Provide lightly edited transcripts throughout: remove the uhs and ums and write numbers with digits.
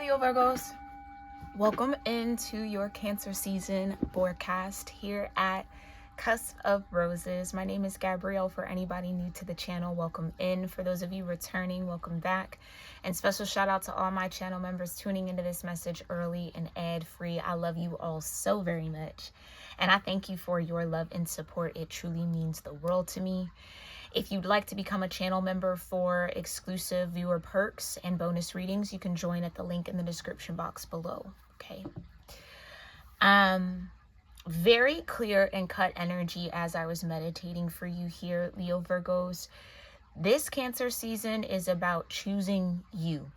Leo Virgos. Welcome into your Cancer season forecast here at Cusp of Roses. My name is Gabrielle. For anybody new to the channel, welcome in. For those of you returning, welcome back. And special shout out to all my channel members tuning into this message early and ad-free. I love you all so very much. And I thank you for your love and support. It truly means the world to me. If you'd like to become a channel member for exclusive viewer perks and bonus readings, you can join at the link in the description box below. Okay. Very clear and cut energy as I was meditating for you here, Leo Virgos. This Cancer season is about choosing you.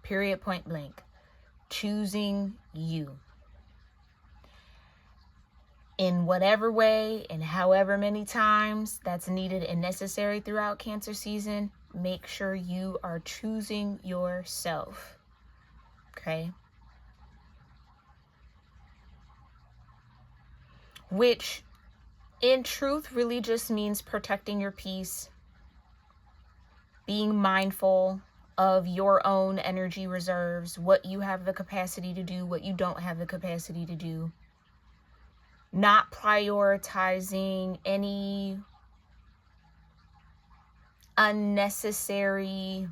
Period, point blank. Choosing you. In whatever way and however many times that's needed and necessary throughout Cancer season, make sure you are choosing yourself. Okay? Which in truth really just means protecting your peace, being mindful of your own energy reserves, what you have the capacity to do, what you don't have the capacity to do. Not prioritizing any unnecessary,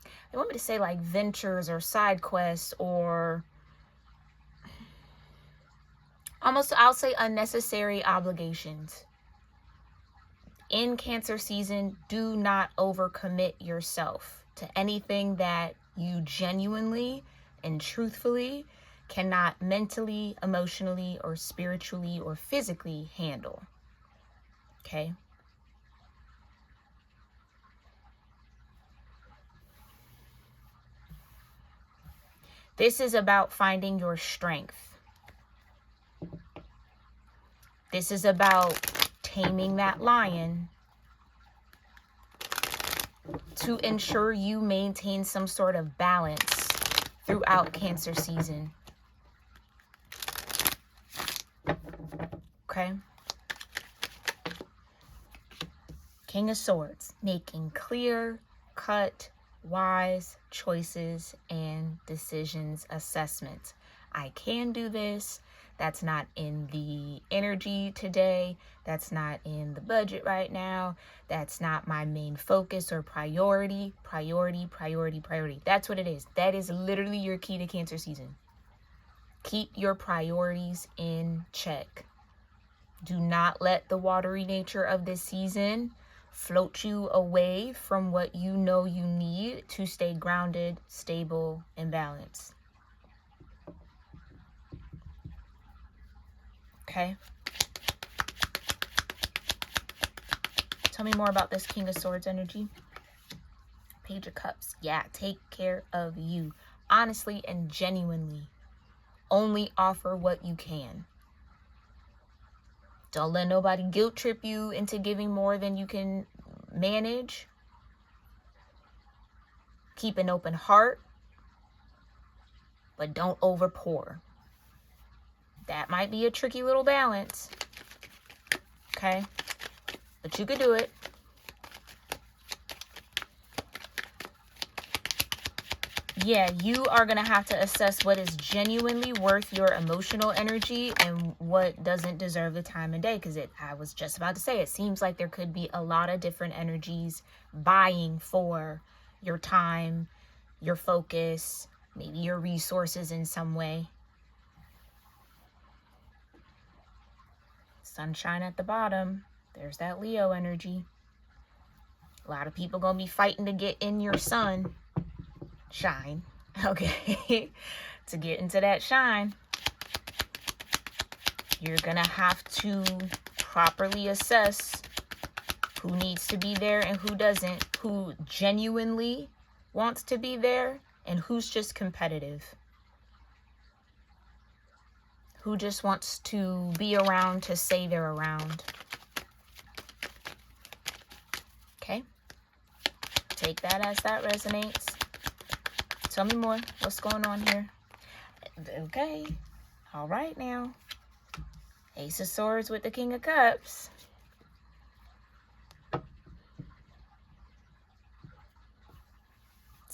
I want me to say like ventures or side quests or almost, I'll say unnecessary obligations. In Cancer season, do not overcommit yourself to anything that you genuinely and truthfully cannot mentally, emotionally, or spiritually, or physically handle. Okay? This is about finding your strength. This is about taming that lion to ensure you maintain some sort of balance throughout Cancer season. Okay. King of Swords, making clear, cut, wise choices and decisions, assessments. I can do this. That's not in the energy today. That's not in the budget right now. That's not my main focus or priority. Priority, priority, priority. That's what it is. That is literally your key to Cancer season. Keep your priorities in check. Do not let the watery nature of this season float you away from what you know you need to stay grounded, stable, and balanced. Okay? Tell me more about this King of Swords energy. Page of Cups. Yeah, take care of you. Honestly and genuinely. Only offer what you can. Don't let nobody guilt trip you into giving more than you can manage. Keep an open heart, but don't overpour. That might be a tricky little balance. Okay? But you could do it. Yeah, you are going to have to assess what is genuinely worth your emotional energy and what doesn't deserve the time and day. Because I was just about to say, it seems like there could be a lot of different energies vying for your time, your focus, maybe your resources in some way. Sunshine at the bottom. There's that Leo energy. A lot of people going to be fighting to get in your sun. Shine. Okay. To get into that shine, you're gonna have to properly assess who needs to be there and who doesn't, who genuinely wants to be there and who's just competitive, who just wants to be around to say they're around. Okay, take that as that resonates. Tell me more. What's going on here? Okay. All right now. Ace of Swords with the King of Cups.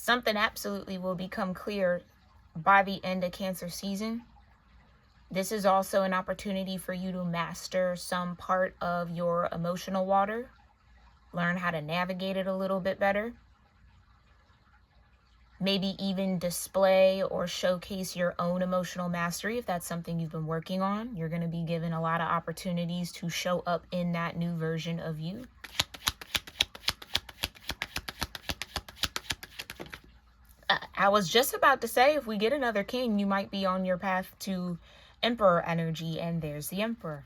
something absolutely will become clear by the end of Cancer season. This is also an opportunity for you to master some part of your emotional water, learn how to navigate it a little bit better. Maybe even display or showcase your own emotional mastery if that's something you've been working on. You're going to be given a lot of opportunities to show up in that new version of you. I was just about to say, if we get another king, you might be on your path to Emperor energy, and there's the Emperor.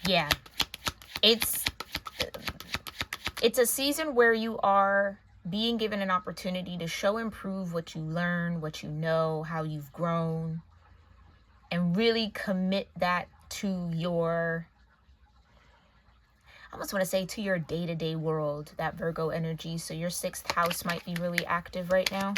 Yeah, it's a season where you are being given an opportunity to show and prove what you learn, what you know, how you've grown, and really commit that to your, I almost want to say, to your day-to-day world, that Virgo energy. So your 6th house might be really active right now.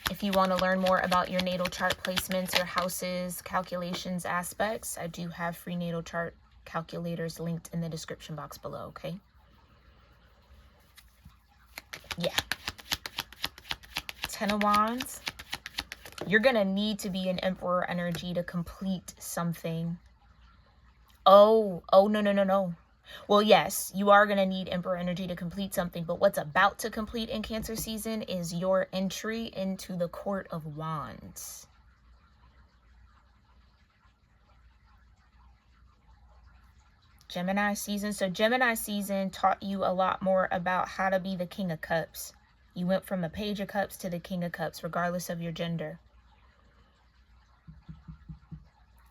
If you want to learn more about your natal chart placements, your houses, calculations, aspects, I do have free natal chart calculators linked in the description box below, okay? Yeah. 10 of Wands. You're going to need to be an Emperor energy to complete something. Oh, no. Well, yes, you are going to need Emperor energy to complete something, but what's about to complete in Cancer season is your entry into the Court of Wands. Gemini season. So Gemini season taught you a lot more about how to be the King of Cups. You went from the Page of Cups to the King of Cups, regardless of your gender.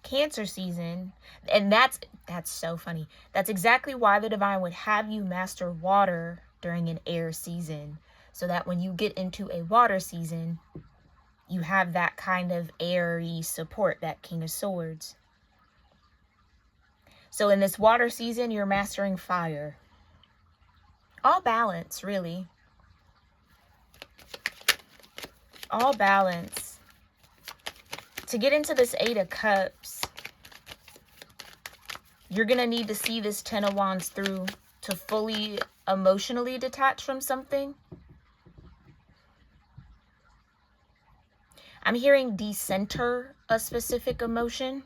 Cancer season, and that's so funny. That's exactly why the divine would have you master water during an air season, so that when you get into a water season, you have that kind of airy support, that King of Swords. So in this water season, you're mastering fire. All balance, really. All balance. To get into this 8 of Cups, you're going to need to see this 10 of Wands through to fully emotionally detach from something. I'm hearing decenter a specific emotion.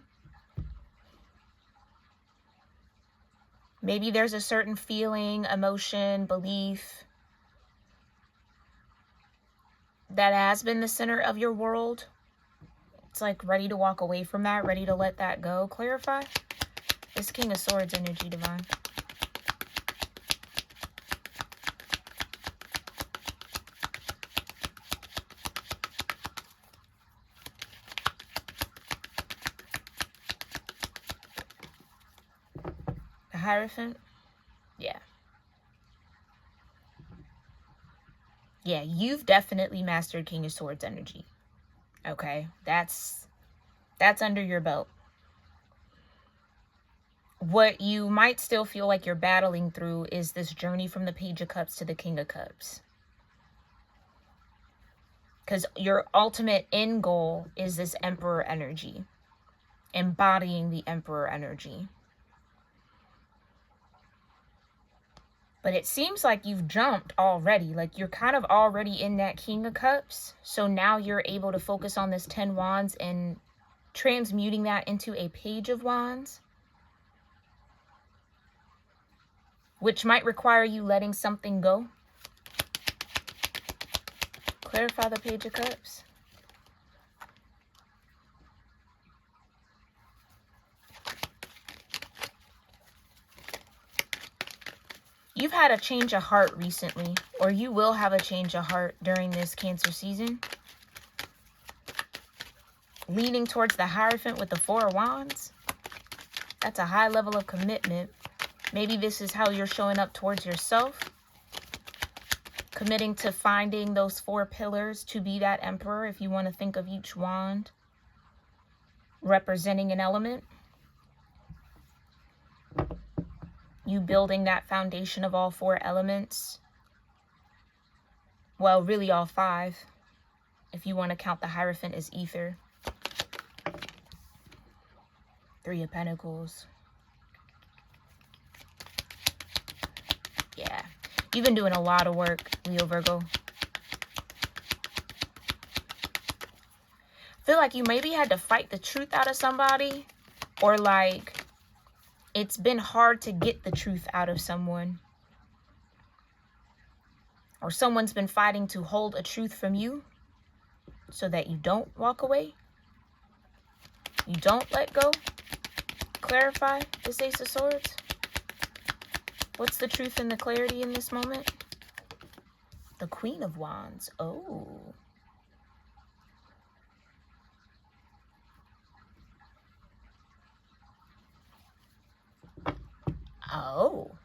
Maybe there's a certain feeling, emotion, belief that has been the center of your world. It's like ready to walk away from that, ready to let that go. Clarify. This King of Swords energy, divine. The Hierophant. Yeah. Yeah, you've definitely mastered King of Swords energy. Okay, that's under your belt. What you might still feel like you're battling through is this journey from the Page of Cups to the King of Cups. Because your ultimate end goal is this Emperor energy. Embodying the Emperor energy. But it seems like you've jumped already. Like you're kind of already in that King of Cups. So now you're able to focus on this 10 Wands and transmuting that into a Page of Wands. Which might require you letting something go. Clarify the Page of Cups. You've had a change of heart recently, or you will have a change of heart during this Cancer season. Leaning towards the Hierophant with the 4 of Wands. That's a high level of commitment. Maybe this is how you're showing up towards yourself. Committing to finding those 4 pillars to be that Emperor, if you want to think of each wand representing an element. You building that foundation of all 4 elements. Well, really all 5, if you want to count the Hierophant as ether. 3 of Pentacles. Yeah. You've been doing a lot of work, Leo Virgo. I feel like you maybe had to fight the truth out of somebody, or like it's been hard to get the truth out of someone, or someone's been fighting to hold a truth from you so that you don't walk away, you don't let go. Clarify this Ace of Swords. What's the truth and the clarity in this moment? The Queen of Wands. Oh. Oh.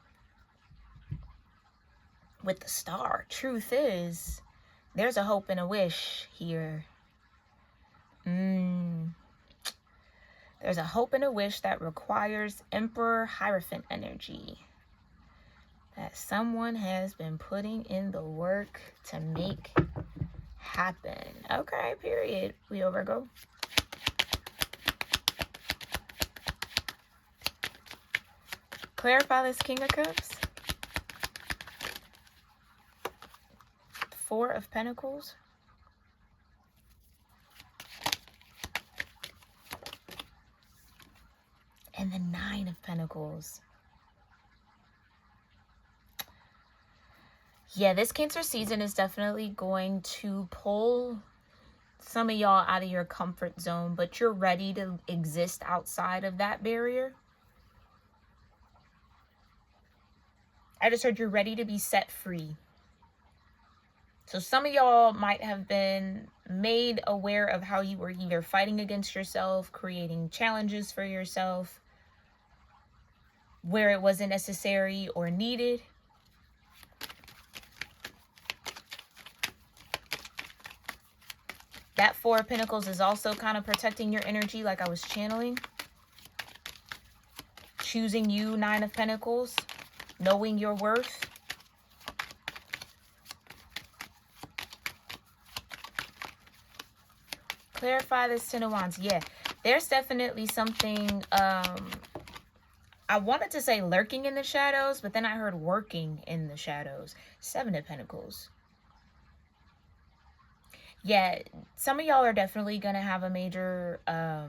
With the Star. Truth is, there's a hope and a wish here. There's a hope and a wish that requires Emperor Hierophant energy. That someone has been putting in the work to make happen. Okay, period. Leo Virgo. Clarify this King of Cups. Four of Pentacles. And the Nine of Pentacles. Yeah, this Cancer season is definitely going to pull some of y'all out of your comfort zone, but you're ready to exist outside of that barrier. I just heard you're ready to be set free. So some of y'all might have been made aware of how you were either fighting against yourself, creating challenges for yourself, where it wasn't necessary or needed. That Four of Pentacles is also kind of protecting your energy, like I was channeling. Choosing you, Nine of Pentacles. Knowing your worth. Clarify this Ten of Wands. Yeah, there's definitely something, I wanted to say lurking in the shadows, but then I heard working in the shadows. Seven of Pentacles. Yeah, some of y'all are definitely going to have a major, I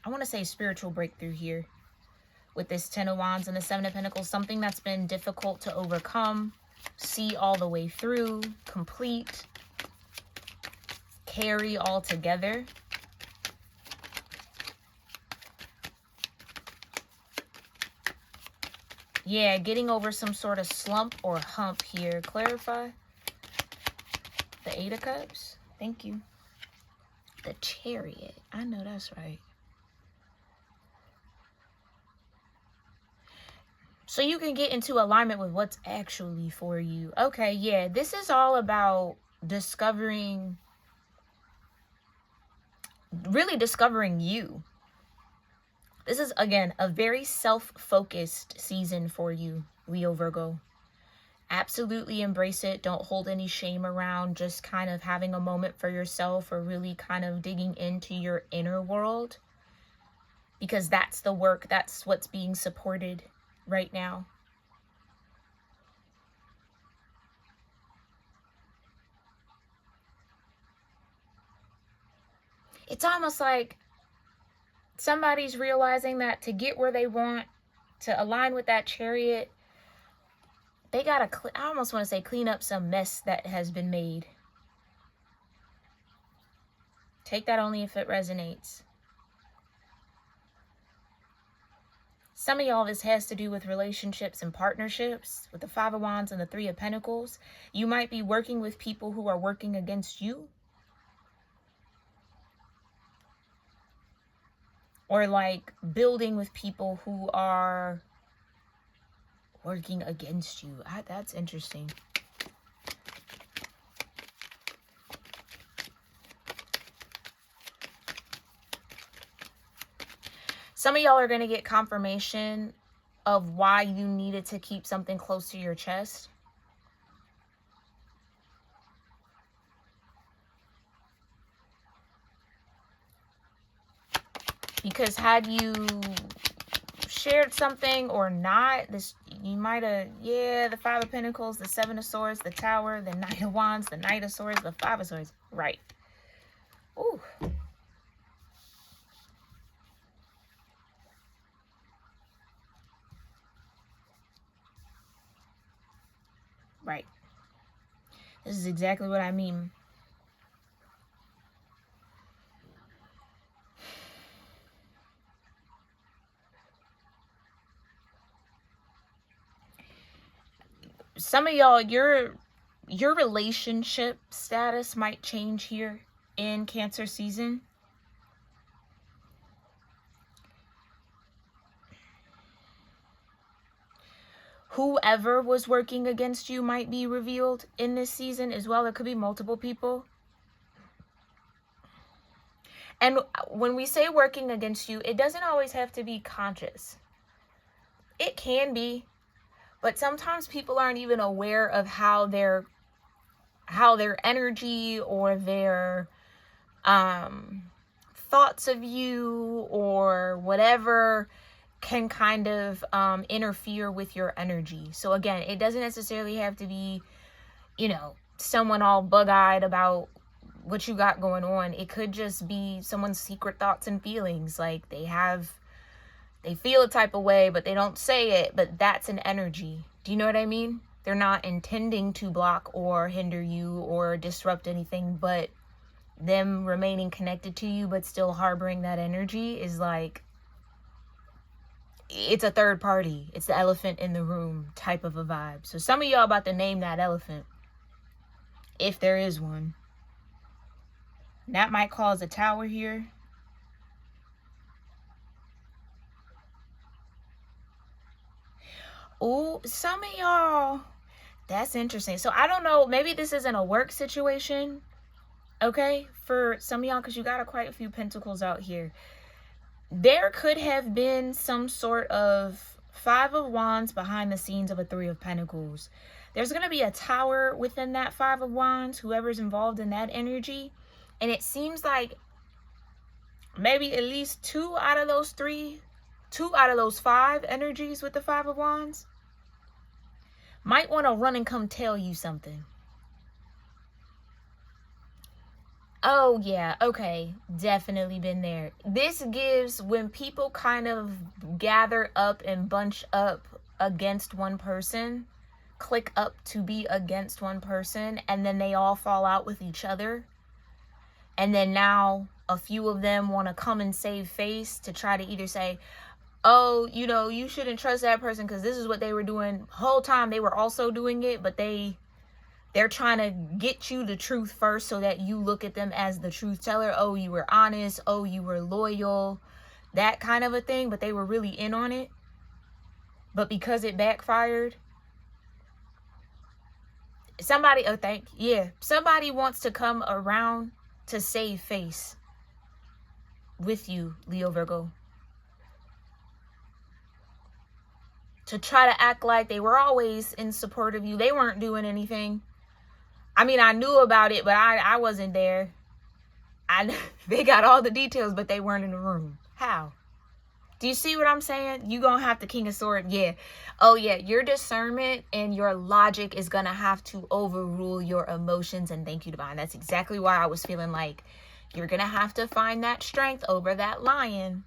want to say spiritual breakthrough here. With this Ten of Wands and the Seven of Pentacles. Something that's been difficult to overcome. See all the way through. Complete. Carry all together. Yeah, getting over some sort of slump or hump here. Clarify. The Eight of Cups. Thank you. The Chariot. I know that's right. So you can get into alignment with what's actually for you. Okay, yeah, this is all about discovering, really discovering you. This is, again, a very self-focused season for you, Leo Virgo. Absolutely embrace it. Don't hold any shame around just kind of having a moment for yourself, or really kind of digging into your inner world. Because that's the work, that's what's being supported right now. It's almost like somebody's realizing that to get where they want, to align with that Chariot, they gotta, I almost want to say, clean up some mess that has been made. Take that only if it resonates. Some of y'all, this has to do with relationships and partnerships. With the Five of Wands and the Three of Pentacles, you might be working with people who are working against you. Or like building with people who are working against you. That's interesting. Some of y'all are going to get confirmation of why you needed to keep something close to your chest. Because had you shared something or not. This, you might have, yeah, the Five of Pentacles, the Seven of Swords, the Tower, the Knight of Wands, the Knight of Swords, the Five of Swords. Right. Ooh. Right. This is exactly what I mean. Some of y'all, your relationship status might change here in Cancer season. Whoever was working against you might be revealed in this season as well. There could be multiple people. And when we say working against you, it doesn't always have to be conscious. It can be, but sometimes people aren't even aware of how their energy or their thoughts of you or whatever can kind of interfere with your energy. So again, it doesn't necessarily have to be, you know, someone all bug-eyed about what you got going on. It could just be someone's secret thoughts and feelings. Like they feel a type of way, but they don't say it, but that's an energy. Do you know what I mean? They're not intending to block or hinder you or disrupt anything, but them remaining connected to you, but still harboring that energy is like, it's a third party. It's the elephant in the room type of a vibe. So some of y'all about to name that elephant, if there is one. That might cause a Tower here. Oh, some of y'all, that's interesting. So I don't know, maybe this isn't a work situation, okay, for some of y'all, because you got quite a few pentacles out here. There could have been some sort of Five of Wands behind the scenes of a Three of Pentacles. There's going to be a Tower within that Five of Wands, whoever's involved in that energy. And it seems like maybe at least two out of those five energies with the Five of Wands might want to run and come tell you something. Oh, yeah. Okay. Definitely been there. This gives when people kind of gather up and bunch up against one person, click up to be against one person, and then they all fall out with each other. And then now a few of them want to come and save face to try to either say, oh, you know, you shouldn't trust that person because this is what they were doing. The whole time they were also doing it, but they're trying to get you the truth first so that you look at them as the truth teller. Oh, you were honest. Oh, you were loyal. That kind of a thing. But they were really in on it. But because it backfired, somebody wants to come around to save face with you, Leo Virgo. To try to act like they were always in support of you. They weren't doing anything. I mean, I knew about it, but I wasn't there. They got all the details, but they weren't in the room. How? Do you see what I'm saying? You gonna have the King of Swords. Yeah. Oh, yeah. Your discernment and your logic is gonna have to overrule your emotions. And thank you, Divine. That's exactly why I was feeling like you're gonna have to find that strength over that lion.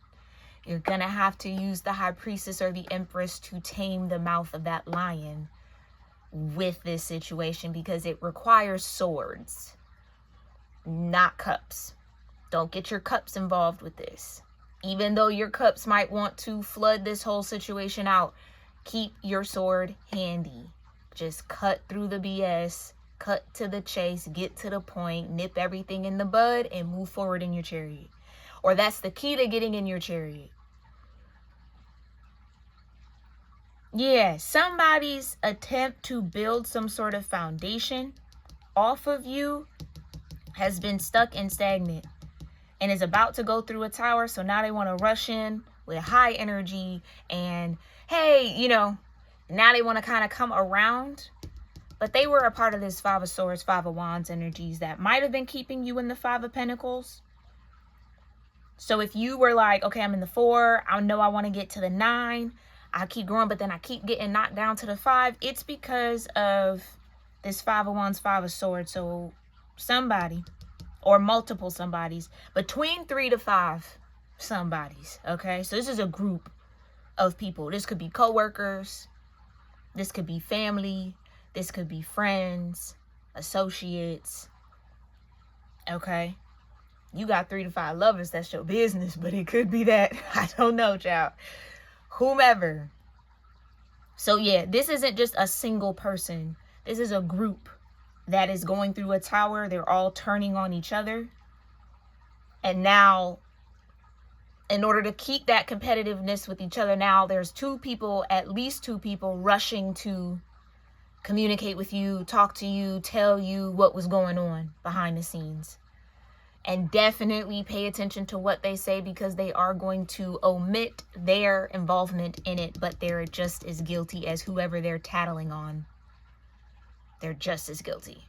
You're gonna have to use the High Priestess or the Empress to tame the mouth of that lion with this situation, because it requires swords, not cups. Don't get your cups involved with this. Even though your cups might want to flood this whole situation out, keep your sword handy. Just cut through the BS, cut to the chase, get to the point, nip everything in the bud, and move forward in your chariot. Or that's the key to getting in your chariot. Yeah, somebody's attempt to build some sort of foundation off of you has been stuck and stagnant and is about to go through a Tower. So now they want to rush in with high energy and, hey, you know, now they want to kind of come around. But they were a part of this Five of Swords, Five of Wands energies that might have been keeping you in the Five of Pentacles. So if you were like, okay, I'm in the 4, I know I want to get to the 9, I keep growing, but then I keep getting knocked down to the 5, it's because of this 5 of Wands, 5 of Swords. So somebody or multiple somebodies, between 3 to 5 somebodies, okay? So this is a group of people. This could be co-workers, this could be family, this could be friends, associates, okay? You got 3 to 5 lovers, that's your business, but it could be that, I don't know, child, whomever. So yeah, this isn't just a single person. This is a group that is going through a tower. They're all turning on each other. And now, in order to keep that competitiveness with each other, now there's 2 people, at least 2 people, rushing to communicate with you, talk to you, tell you what was going on behind the scenes. And definitely pay attention to what they say, because they are going to omit their involvement in it, but they're just as guilty as whoever they're tattling on. They're just as guilty.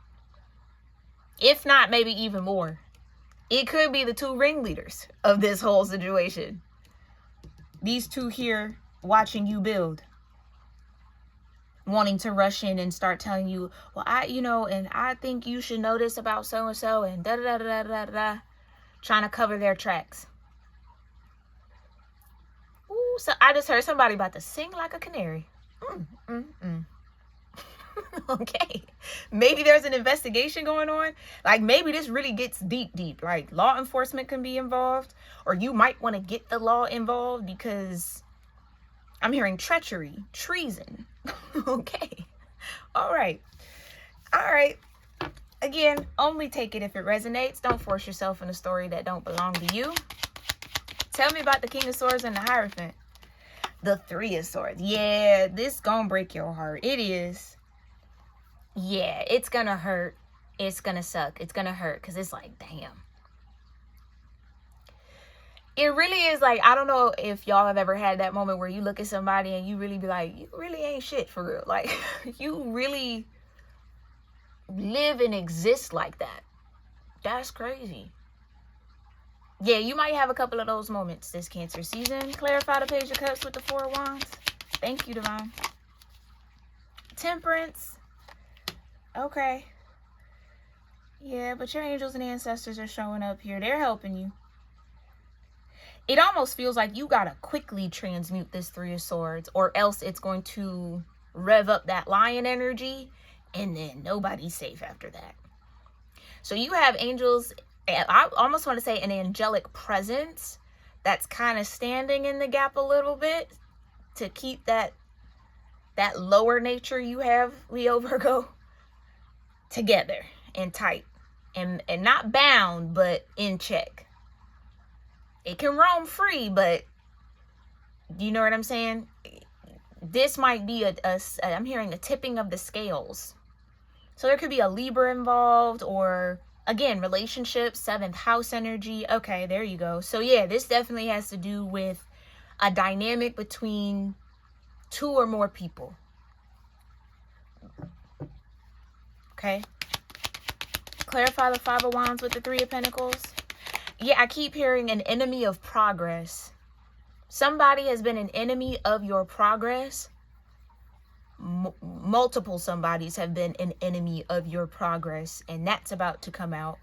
If not, maybe even more. It could be the 2 ringleaders of this whole situation. These 2 here watching you build, wanting to rush in and start telling you, well, and I think you should know this about so-and-so, and da-da-da-da-da-da-da, trying to cover their tracks. Ooh, so I just heard somebody about to sing like a canary. Okay, maybe there's an investigation going on. Like, maybe this really gets deep. Like, law enforcement can be involved, or you might want to get the law involved, because I'm hearing treachery, treason. Okay, all right. Again, only take it if it resonates. Don't force yourself in a story that don't belong to you. Tell me about the King of Swords and the Hierophant. The 3 of Swords. Yeah, this gonna break your heart. It is. Yeah, it's gonna hurt. It's gonna suck. It's gonna hurt, because it's like, damn. It really is like, I don't know if y'all have ever had that moment where you look at somebody and you really be like, you really ain't shit for real. Like, you really live and exist like that. That's crazy. Yeah, you might have a couple of those moments this Cancer season. Clarify the Page of Cups with the 4 of Wands. Thank you, Divine. Temperance. Okay. Yeah, but your angels and ancestors are showing up here. They're helping you. It almost feels like you gotta quickly transmute this 3 of Swords, or else it's going to rev up that lion energy, and then nobody's safe after that. So you have angels, I almost want to say an angelic presence that's kind of standing in the gap a little bit to keep that lower nature you have, Leo Virgo, together and tight, and not bound, but in check. It can roam free, but you know what I'm saying? This might be I'm hearing a tipping of the scales. So there could be a Libra involved, or again, relationships, 7th house energy. Okay, there you go. So yeah, this definitely has to do with a dynamic between 2 or more people. Okay. Clarify the 5 of Wands with the 3 of Pentacles. Yeah, I keep hearing an enemy of progress. Somebody has been an enemy of your progress. Multiple somebodies have been an enemy of your progress, and that's about to come out.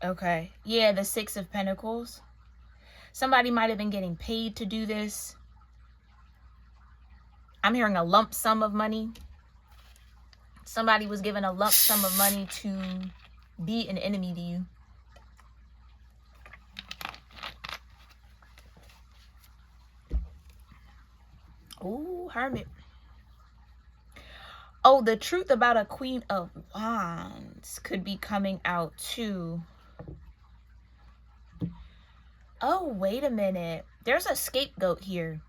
Okay. Yeah, the 6 of Pentacles. Somebody might have been getting paid to do this. I'm hearing a lump sum of money. Somebody was given a lump sum of money to be an enemy to you. Ooh, Hermit. Oh, the truth about a Queen of Wands could be coming out too. Oh, wait a minute. There's a scapegoat here.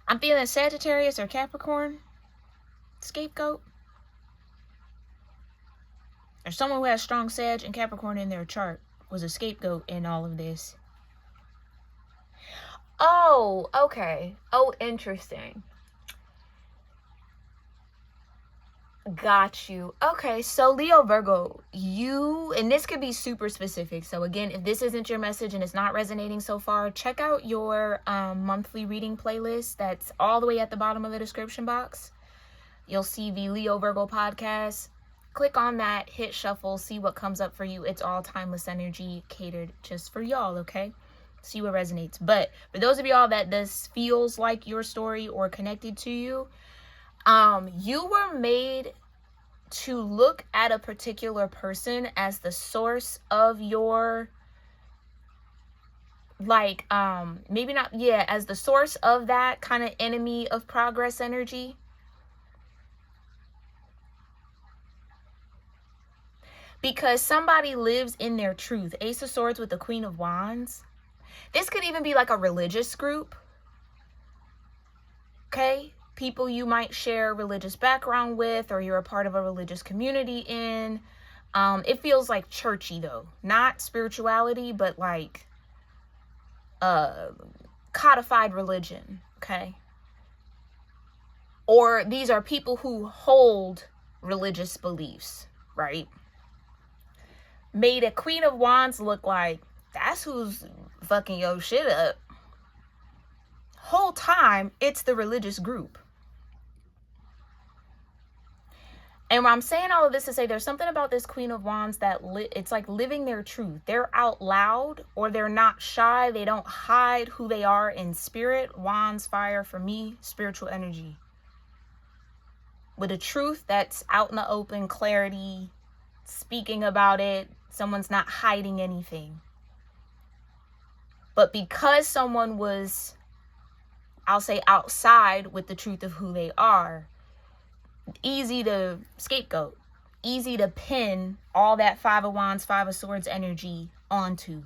I'm feeling Sagittarius or Capricorn. Scapegoat. Or someone who has strong Sag and Capricorn in their chart was a scapegoat in all of this. Oh, okay. Oh, interesting. Got you. Okay, so Leo Virgo, and this could be super specific. So again, if this isn't your message and it's not resonating so far, check out your monthly reading playlist. That's all the way at the bottom of the description box. You'll see the Leo Virgo podcast. Click on that, hit shuffle, see what comes up for you. It's all timeless energy catered just for y'all, okay? See what resonates. But for those of y'all that this feels like your story or connected to you, you were made to look at a particular person as the source of your, like, maybe not, yeah, as the source of that kind of enemy of progress energy. Because somebody lives in their truth. Ace of Swords with the Queen of Wands. This could even be like a religious group. Okay? People you might share religious background with, or you're a part of a religious community in. It feels like churchy though. Not spirituality, but like codified religion. Okay? Or these are people who hold religious beliefs, right? Made a Queen of Wands look like that's who's fucking your shit up. Whole time, it's the religious group. And I'm saying all of this to say there's something about this Queen of Wands that it's like living their truth. They're out loud, or they're not shy. They don't hide who they are in spirit. Wands, fire, for me, spiritual energy. With a truth that's out in the open, clarity, speaking about it. Someone's not hiding anything. But because someone was, I'll say, outside with the truth of who they are, easy to scapegoat, easy to pin all that Five of Wands, Five of Swords energy onto.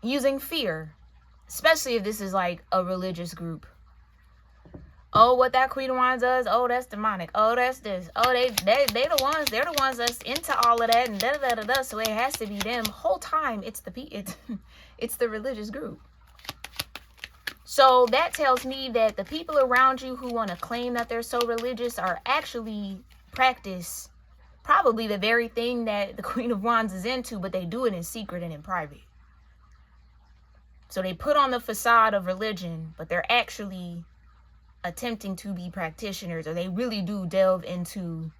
Using fear, especially if this is like a religious group. Oh, what that Queen of Wands does, oh, that's demonic. Oh, that's this. Oh, they're the ones that's into all of that and da da da da. So it has to be them. Whole time it's the religious group. So that tells me that the people around you who want to claim that they're so religious are actually practice probably the very thing that the Queen of Wands is into, but they do it in secret and in private. So they put on the facade of religion, but they're actually attempting to be practitioners, or they really do delve into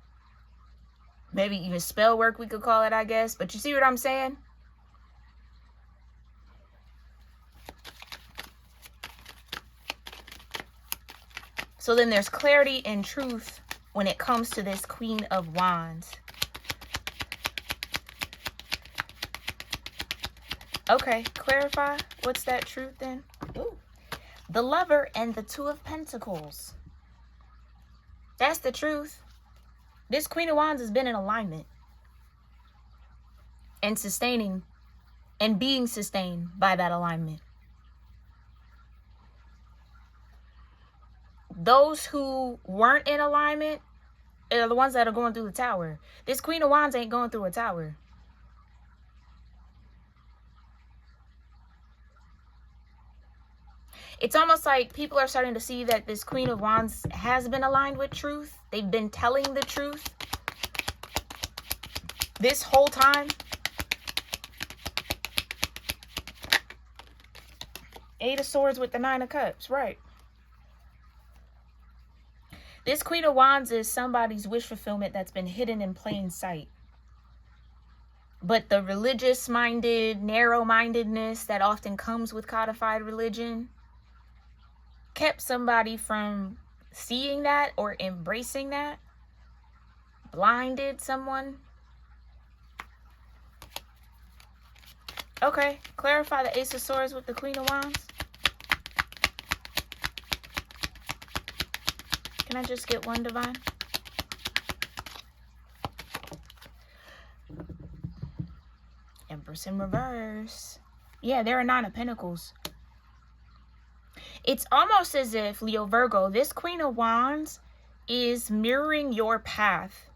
maybe even spell work, we could call it, I guess. But you see what I'm saying? So then there's clarity and truth when it comes to this Queen of Wands. Okay, clarify. What's that truth then? Ooh. The Lover and the Two of Pentacles. That's the truth. This Queen of Wands has been in alignment and sustaining and being sustained by that alignment. Those who weren't in alignment are the ones that are going through the tower. This Queen of Wands ain't going through a tower. It's almost like people are starting to see that this Queen of Wands has been aligned with truth. They've been telling the truth this whole time. Eight of Swords with the Nine of Cups, right. This Queen of Wands is somebody's wish fulfillment that's been hidden in plain sight. But the religious-minded, narrow-mindedness that often comes with codified religion kept somebody from seeing that or embracing that. Blinded someone. Okay, clarify the Ace of Swords with the Queen of Wands. Can I just get one, Divine? Empress in reverse. Yeah, there are Nine of Pentacles. It's almost as if, Leo Virgo, this Queen of Wands is mirroring your path.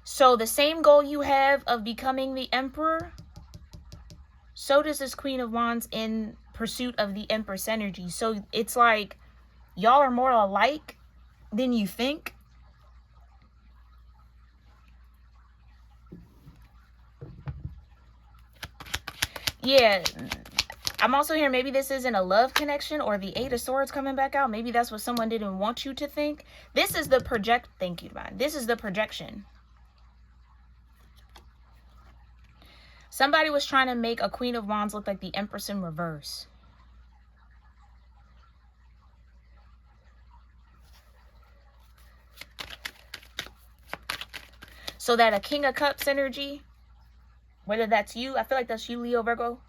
So the same goal you have of becoming the Emperor, so does this Queen of Wands in pursuit of the Empress energy. So it's like y'all are more alike than you think. Yeah, I'm also hearing maybe this isn't a love connection, or the Eight of Swords coming back out. Maybe that's what someone didn't want you to think. This is the thank you, Divine. This is the projection. Somebody was trying to make a Queen of Wands look like the Empress in reverse. So that a King of Cups energy, whether that's you, I feel like that's you, Leo, Virgo,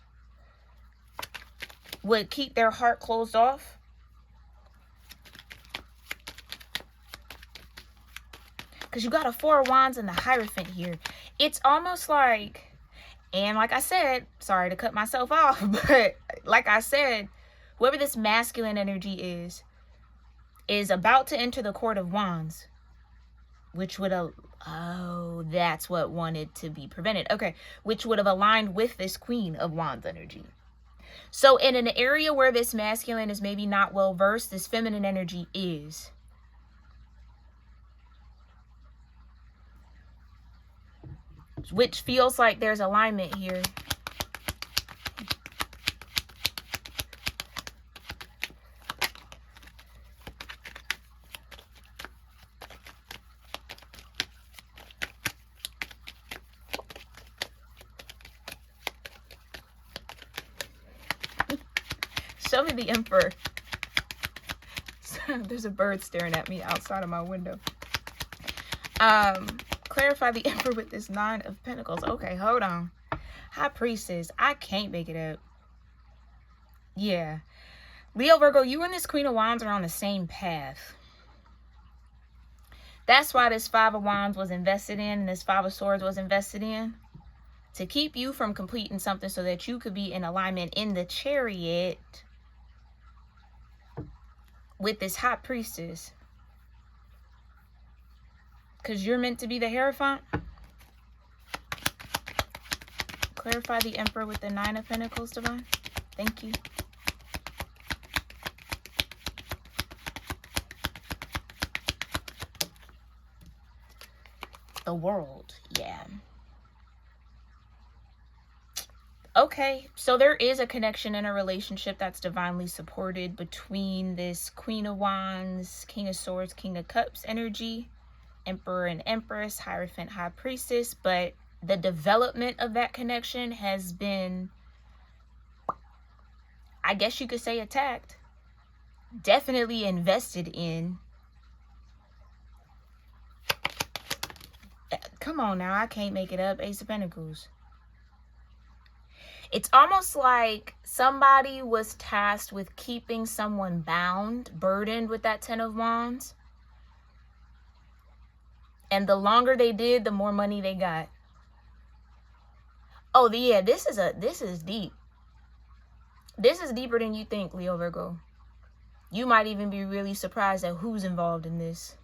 would keep their heart closed off. Because you got a Four of Wands and the Hierophant here. It's almost like, and like I said, sorry to cut myself off, but like I said, whoever this masculine energy is about to enter the Court of Wands, which would, oh, that's what wanted to be prevented. Okay, which would have aligned with this Queen of Wands energy. So in an area where this masculine is maybe not well versed, this feminine energy is. Which feels like there's alignment here. Show me the Emperor. There's a bird staring at me outside of my window. Clarify the Emperor with this Nine of Pentacles. Okay, hold on. High Priestess. I can't make it up. Yeah. Leo, Virgo, you and this Queen of Wands are on the same path. That's why this Five of Wands was invested in and this Five of Swords was invested in. To keep you from completing something so that you could be in alignment in the Chariot with this High Priestess. Because you're meant to be the Hierophant. Clarify the Emperor with the Nine of Pentacles, Divine. Thank you. The World. Yeah. Okay, so there is a connection in a relationship that's divinely supported between this Queen of Wands, King of Swords, King of Cups energy, Emperor and Empress, Hierophant, High Priestess, but the development of that connection has been, I guess you could say, attacked. Definitely invested in. Come on now, I can't make it up. Ace of Pentacles. It's almost like somebody was tasked with keeping someone bound, burdened with that Ten of Wands. And the longer they did, the more money they got. Oh, yeah, this is deep. This is deeper than you think, Leo, Virgo. You might even be really surprised at who's involved in this.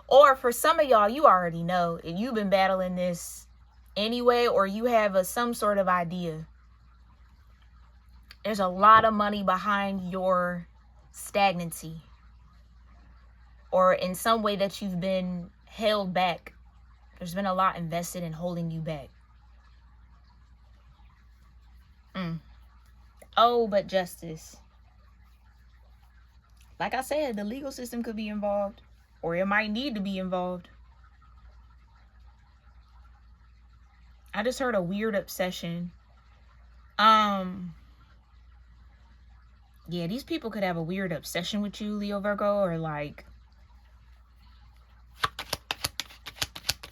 Or for some of y'all, you already know. If you've been battling this anyway, or you have some sort of idea. There's a lot of money behind your stagnancy. Or in some way that you've been held back. There's been a lot invested in holding you back. Oh, but justice. Like I said, the legal system could be involved. Or it might need to be involved. I just heard a weird obsession. Yeah, these people could have a weird obsession with you, Leo, Virgo, or like...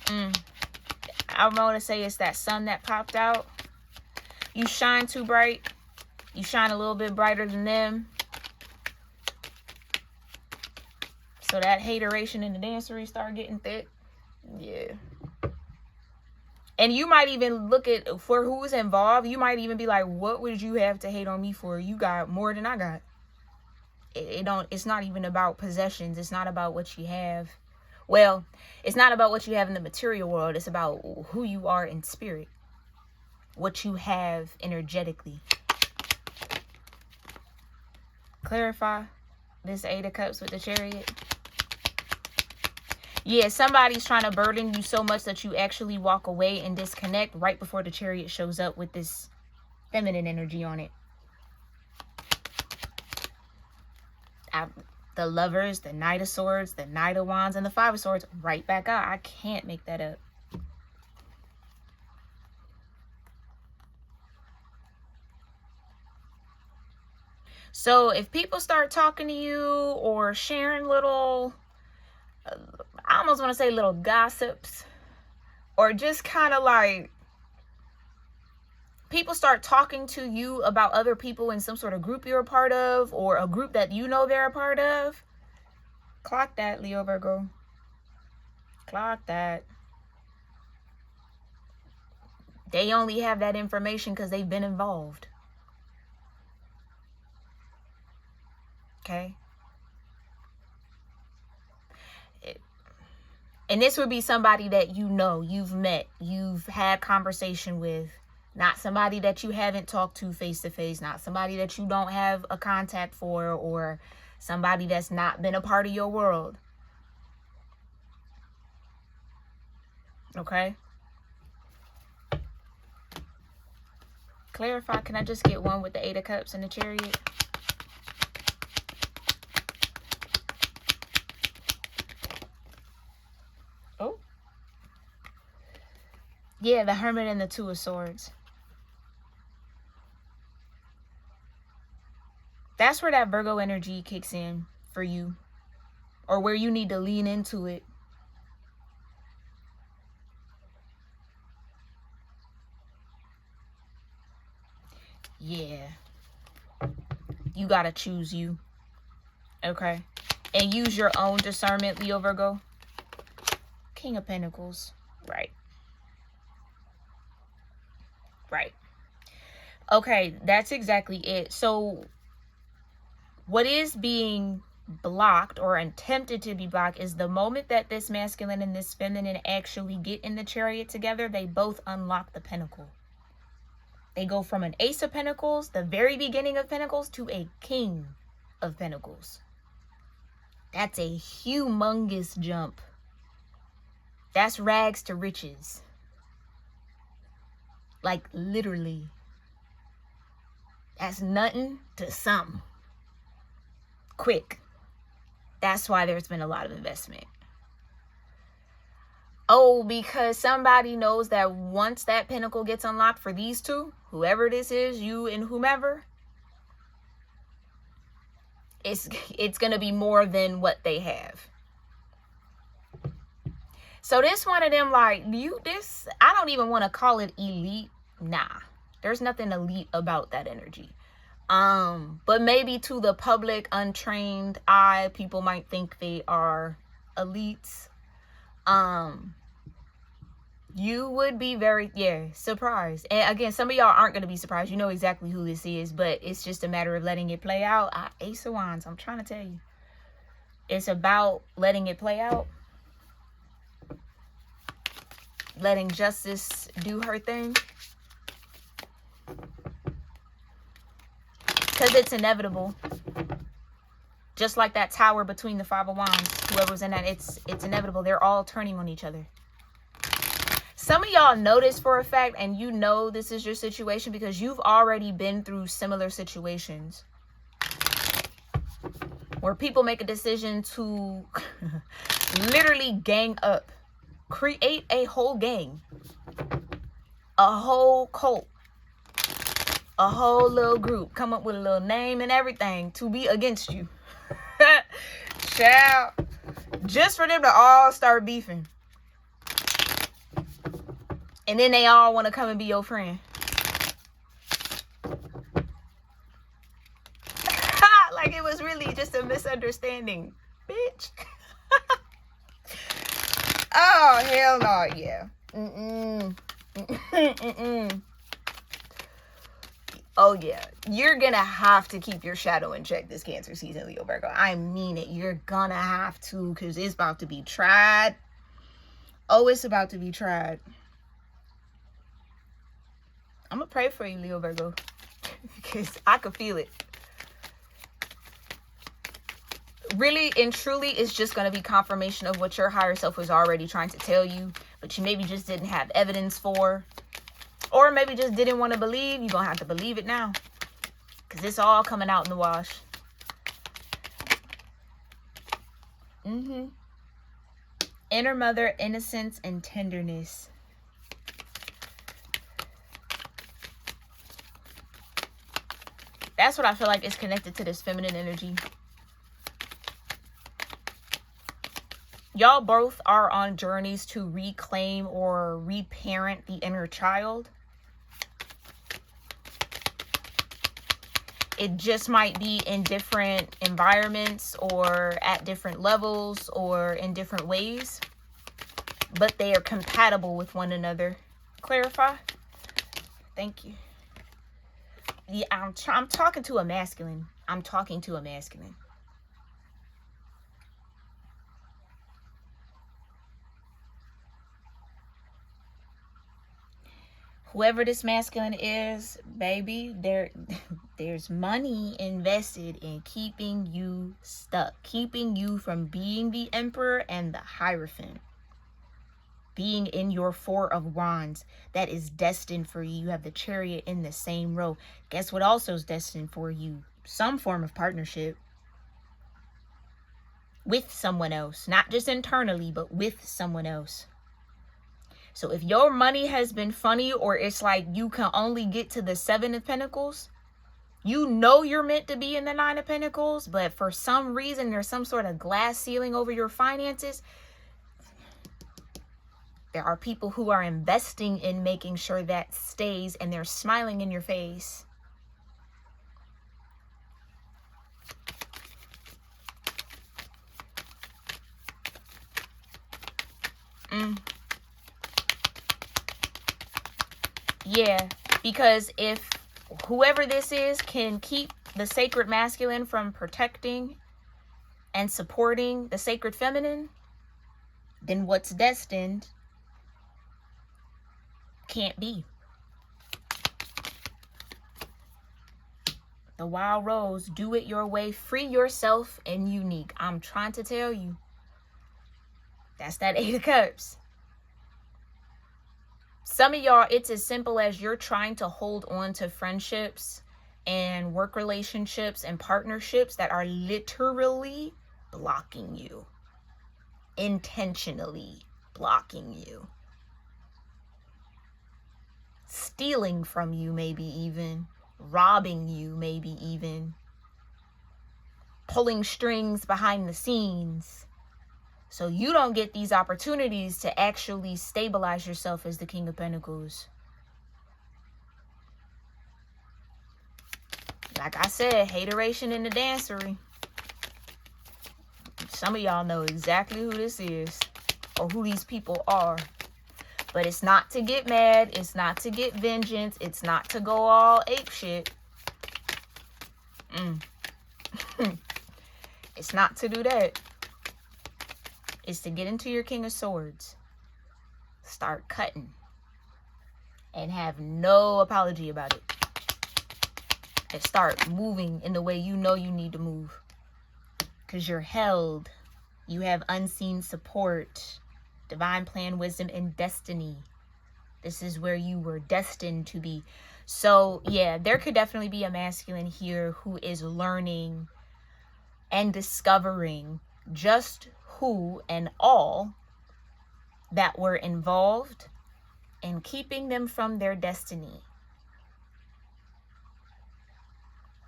I want to say it's that sun that popped out. You shine too bright. You shine a little bit brighter than them. So that hateration in the dancery start getting thick. Yeah. And you might even look at, for who's involved, you might even be like, what would you have to hate on me for? You got more than I got. It's not even about possessions. It's not about what you have. Well, it's not about what you have in the material world. It's about who you are in spirit. What you have energetically. Clarify this Eight of Cups with the Chariot. Yeah, somebody's trying to burden you so much that you actually walk away and disconnect right before the Chariot shows up with this feminine energy on it. The Lovers, the Knight of Swords, the Knight of Wands, and the Five of Swords right back out. I can't make that up. So if people start talking to you or sharing little, I almost want to say little gossips, or just kind of like people start talking to you about other people in some sort of group you're a part of, or a group that you know they're a part of, clock that, Leo Virgo. Clock that. They only have that information because they've been involved. Okay? And this would be somebody that you know, you've met, you've had conversation with. Not somebody that you haven't talked to face to face. Not somebody that you don't have a contact for, or somebody that's not been a part of your world. Okay? Clarify. Can I just get one with the Eight of Cups and the Chariot? Oh. Yeah, the Hermit and the Two of Swords. That's where that Virgo energy kicks in for you, or where you need to lean into it. Yeah. You got to choose you. Okay? And use your own discernment, Leo Virgo. King of Pentacles. Right. Right. Okay, that's exactly it. So what is being blocked or attempted to be blocked is the moment that this masculine and this feminine actually get in the Chariot together, they both unlock the Pentacle. They go from an Ace of Pentacles, the very beginning of Pentacles, to a King of Pentacles. That's a humongous jump. That's rags to riches. Like, literally. That's nothing to something. Quick. That's why there's been a lot of investment. Oh, because somebody knows that once that Pentacle gets unlocked for these two, whoever this is, you and whomever, it's going to be more than what they have. So this one of them, like, I don't even want to call it elite. Nah, there's nothing elite about that energy. But maybe to the public, untrained eye, people might think they are elites. You would be very, surprised. And again, some of y'all aren't going to be surprised. You know exactly who this is, but it's just a matter of letting it play out. Ace of Wands, I'm trying to tell you. It's about letting it play out. Letting justice do her thing. Because it's inevitable. Just like that tower between the Five of Wands. Whoever's in that, it's inevitable. They're all turning on each other. Some of y'all know this for a fact, and you know this is your situation because you've already been through similar situations where people make a decision to literally gang up, create a whole gang, a whole cult, a whole little group, come up with a little name and everything to be against you. Child, just for them to all start beefing. And then they all want to come and be your friend. Like it was really just a misunderstanding, bitch. Oh, hell no, yeah. Oh, yeah. You're going to have to keep your shadow in check this Cancer season, Leo Virgo. I mean it. You're going to have to, because it's about to be tried. Oh, it's about to be tried. I'm going to pray for you, Leo Virgo, because I could feel it. really and truly is just going to be confirmation of what your higher self was already trying to tell you, but you maybe just didn't have evidence for, or maybe just didn't want to believe. You're going to have to believe it now, because it's all coming out in the wash. Inner mother, innocence, and tenderness. That's what I feel like is connected to this feminine energy. Y'all both are on journeys to reclaim or reparent the inner child. It just might be in different environments or at different levels or in different ways, but they are compatible with one another. Clarify? Thank you. Yeah, I'm talking to a masculine. I'm talking to a masculine. Whoever this masculine is, baby, there's money invested in keeping you stuck, keeping you from being the Emperor and the Hierophant, being in your Four of Wands. That is destined for you. You have the Chariot in the same row. Guess what also is destined for you? Some form of partnership with someone else, not just internally, but with someone else. So if your money has been funny, or it's like you can only get to the Seven of Pentacles, you know you're meant to be in the Nine of Pentacles, but for some reason there's some sort of glass ceiling over your finances. There are people who are investing in making sure that stays, and they're smiling in your face. Yeah, because if whoever this is can keep the sacred masculine from protecting and supporting the sacred feminine, then what's destined can't be. The Wild Rose, do it your way, free yourself, and unique. I'm trying to tell you. That's that Eight of Cups. Some of y'all, it's as simple as you're trying to hold on to friendships and work relationships and partnerships that are literally blocking you. Intentionally blocking you. Stealing from you, maybe even. Robbing you, maybe even. Pulling strings behind the scenes. So you don't get these opportunities to actually stabilize yourself as the King of Pentacles. Like I said, hateration in the dancery. Some of y'all know exactly who this is or who these people are. But it's not to get mad. It's not to get vengeance. It's not to go all apeshit. It's not to do that. Is to get into your King of Swords, start cutting, and have no apology about it. And start moving in the way you know you need to move. Because you're held. You have unseen support, divine plan, wisdom, and destiny. This is where you were destined to be. So, yeah, there could definitely be a masculine here who is learning and discovering just who and all that were involved in keeping them from their destiny.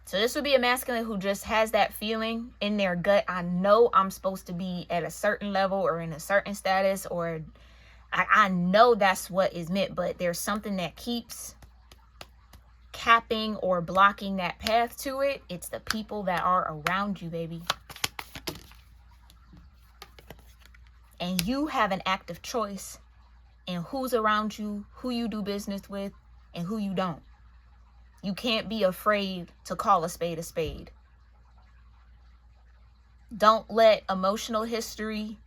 So this would be a masculine who just has that feeling in their gut. I know I'm supposed to be at a certain level or in a certain status, or I know that's what is meant, but there's something that keeps capping or blocking that path to it. It's the people that are around you, baby. And you have an active choice in who's around you, who you do business with, and who you don't. You can't be afraid to call a spade a spade. Don't let emotional history,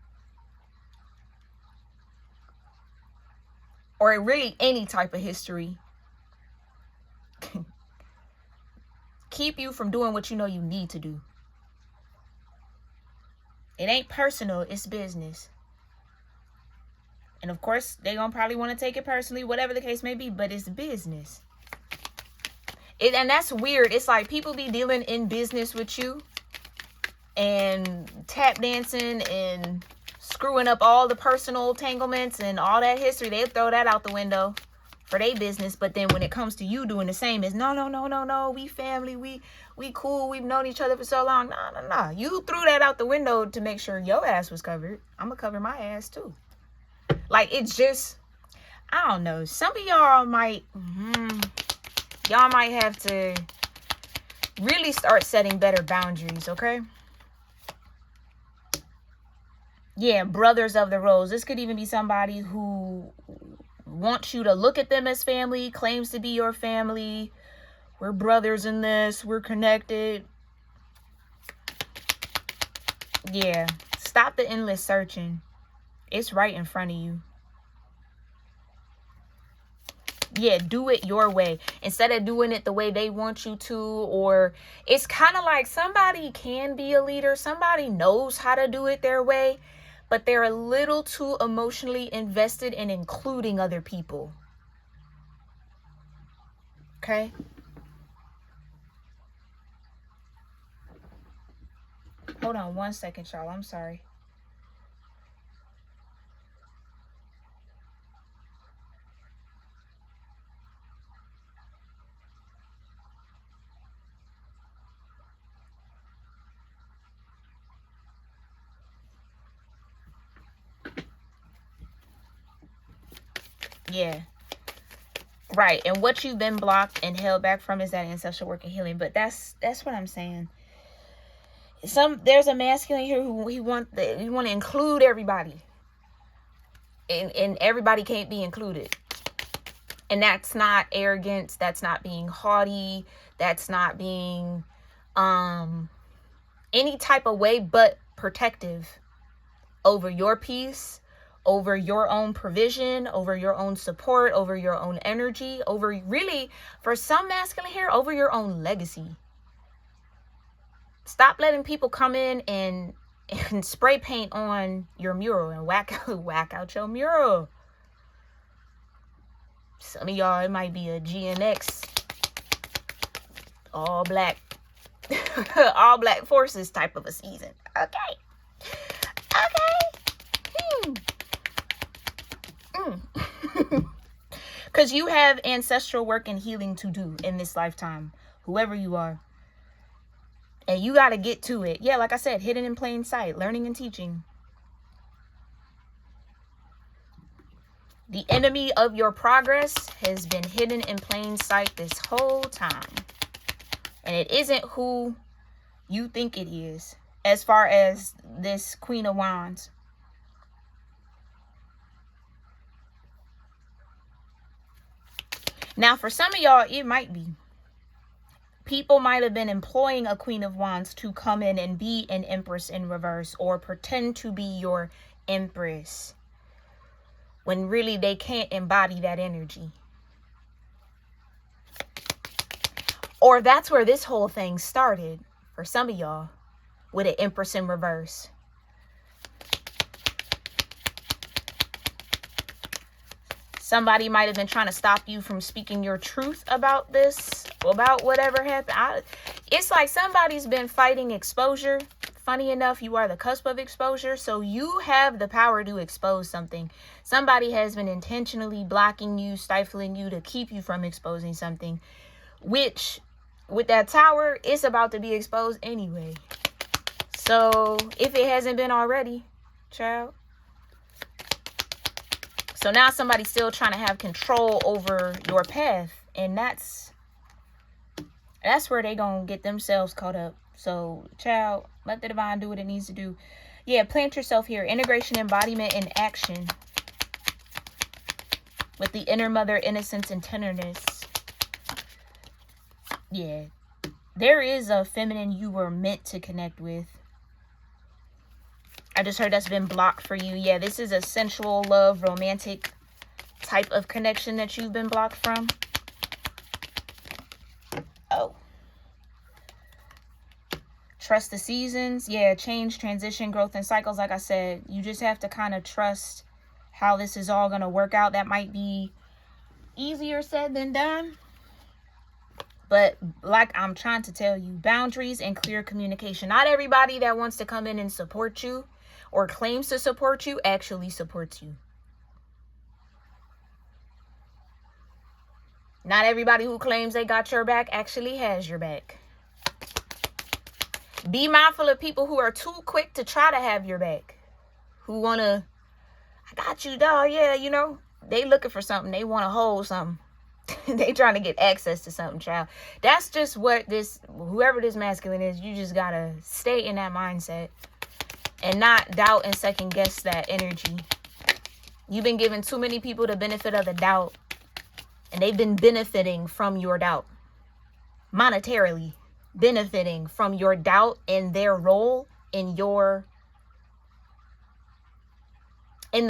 or really any type of history, keep you from doing what you know you need to do. It ain't personal, it's business. And of course, they gonna probably want to take it personally, whatever the case may be, but it's business. And that's weird. It's like people be dealing in business with you and tap dancing and screwing up all the personal entanglements and all that history. They throw that out the window for their business. But then when it comes to you doing the same, it's no, we family, we cool, we've known each other for so long. No. You threw that out the window to make sure your ass was covered. I'm gonna cover my ass too. Like, it's just, I don't know. Some of y'all might have to really start setting better boundaries, okay? Yeah, brothers of the rose. This could even be somebody who wants you to look at them as family, claims to be your family. We're brothers in this. We're connected. Yeah, stop the endless searching. It's right in front of you. Yeah, do it your way instead of doing it the way they want you to. Or it's kind of like somebody can be a leader. Somebody knows how to do it their way, but they're a little too emotionally invested in including other people. Okay? Hold on one second, y'all. I'm sorry. Yeah. Right. And what you've been blocked and held back from is that ancestral work and healing. But that's what I'm saying. There's a masculine here who he want to include everybody. And everybody can't be included. And that's not arrogance. That's not being haughty. That's not being any type of way but protective over your peace, over your own provision, over your own support, over your own energy, over really, for some masculine here, over your own legacy. Stop letting people come in and spray paint on your mural and whack out your mural. Some of y'all, it might be a GNX, all black forces type of a season. Okay. Because you have ancestral work and healing to do in this lifetime, whoever you are. And you got to get to it. Yeah, like I said, hidden in plain sight, learning and teaching. The enemy of your progress has been hidden in plain sight this whole time. And it isn't who you think it is, as far as this Queen of Wands. Now, for some of y'all, it might be. People might have been employing a Queen of Wands to come in and be an Empress in reverse or pretend to be your Empress when really they can't embody that energy. Or that's where this whole thing started for some of y'all, with an Empress in reverse. Somebody might have been trying to stop you from speaking your truth about this, about whatever happened. It's like somebody's been fighting exposure. Funny enough, you are the cusp of exposure, so you have the power to expose something. Somebody has been intentionally blocking you, stifling you to keep you from exposing something, which with that tower, it's about to be exposed anyway. So if it hasn't been already, child. So now somebody's still trying to have control over your path. And that's where they gonna get themselves caught up. So, child, let the divine do what it needs to do. Yeah, plant yourself here. Integration, embodiment, and action. With the inner mother, innocence, and tenderness. Yeah. There is a feminine you were meant to connect with. I just heard that's been blocked for you. Yeah, this is a sensual, love, romantic type of connection that you've been blocked from. Oh. Trust the seasons. Yeah, change, transition, growth, and cycles. Like I said, you just have to kind of trust how this is all going to work out. That might be easier said than done. But like I'm trying to tell you, boundaries and clear communication. Not everybody that wants to come in and support you or claims to support you actually supports you. Not everybody who claims they got your back actually has your back. Be mindful of people who are too quick to try to have your back. Who want to, I got you, dog. Yeah, you know, they looking for something. They want to hold something. They trying to get access to something, child. That's just what whoever this masculine is, you just got to stay in that mindset and not doubt and second guess that energy. You've been giving too many people the benefit of the doubt, and they've been benefiting from your doubt. Monetarily benefiting from your doubt and their role in the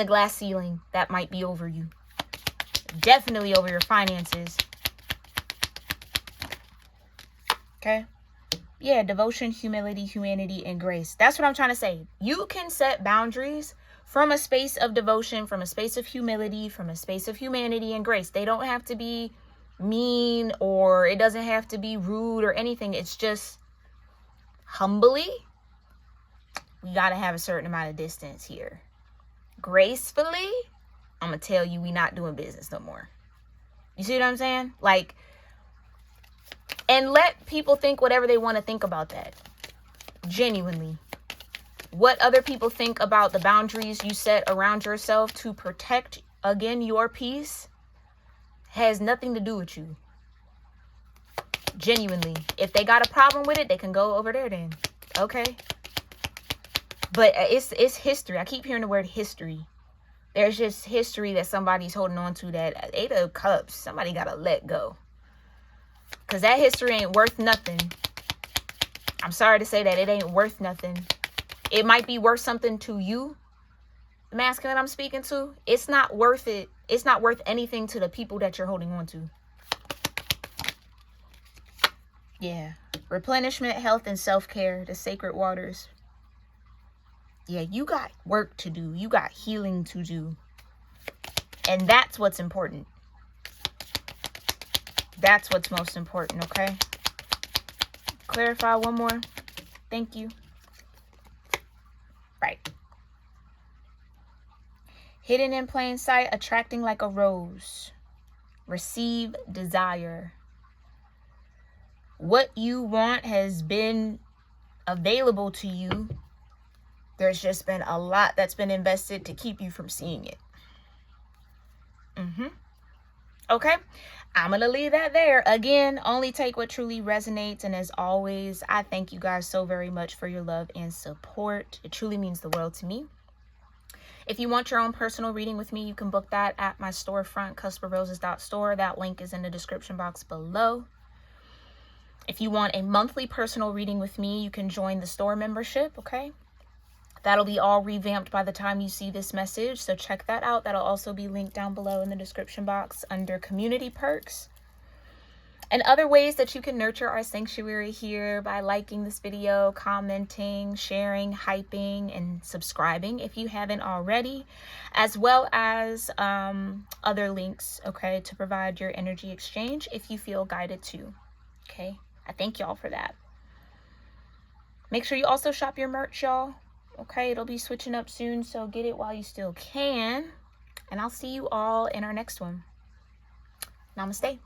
glass ceiling that might be over you. Definitely over your finances. Okay? Yeah, devotion, humility, humanity, and grace. That's what I'm trying to say. You can set boundaries from a space of devotion, from a space of humility, from a space of humanity and grace. They don't have to be mean, or it doesn't have to be rude or anything. It's just humbly, we got to have a certain amount of distance here. Gracefully, I'm going to tell you, we not doing business no more. You see what I'm saying? Like, and let people think whatever they want to think about that. Genuinely. What other people think about the boundaries you set around yourself to protect, again, your peace has nothing to do with you. Genuinely. If they got a problem with it, they can go over there then. Okay? But it's history. I keep hearing the word history. There's just history that somebody's holding on to, that 8 of Cups, somebody got to let go. Because that history ain't worth nothing. I'm sorry to say that. It ain't worth nothing. It might be worth something to you, the masculine I'm speaking to. It's not worth it. It's not worth anything to the people that you're holding on to. Yeah. Replenishment, health, and self-care. The sacred waters. Yeah, you got work to do. You got healing to do. And that's what's important. That's what's most important, okay? Clarify one more. Thank you. Right. Hidden in plain sight, attracting like a rose. Receive desire. What you want has been available to you. There's just been a lot that's been invested to keep you from seeing it. Okay. I'm going to leave that there. Again, only take what truly resonates. And as always, I thank you guys so very much for your love and support. It truly means the world to me. If you want your own personal reading with me, you can book that at my storefront, cusproses.store. That link is in the description box below. If you want a monthly personal reading with me, you can join the store membership, okay? That'll be all revamped by the time you see this message, so check that out. That'll also be linked down below in the description box under community perks. And other ways that you can nurture our sanctuary here by liking this video, commenting, sharing, hyping, and subscribing if you haven't already, as well as other links, okay, to provide your energy exchange if you feel guided to, okay? I thank y'all for that. Make sure you also shop your merch, y'all. Okay, it'll be switching up soon, so get it while you still can. And I'll see you all in our next one. Namaste.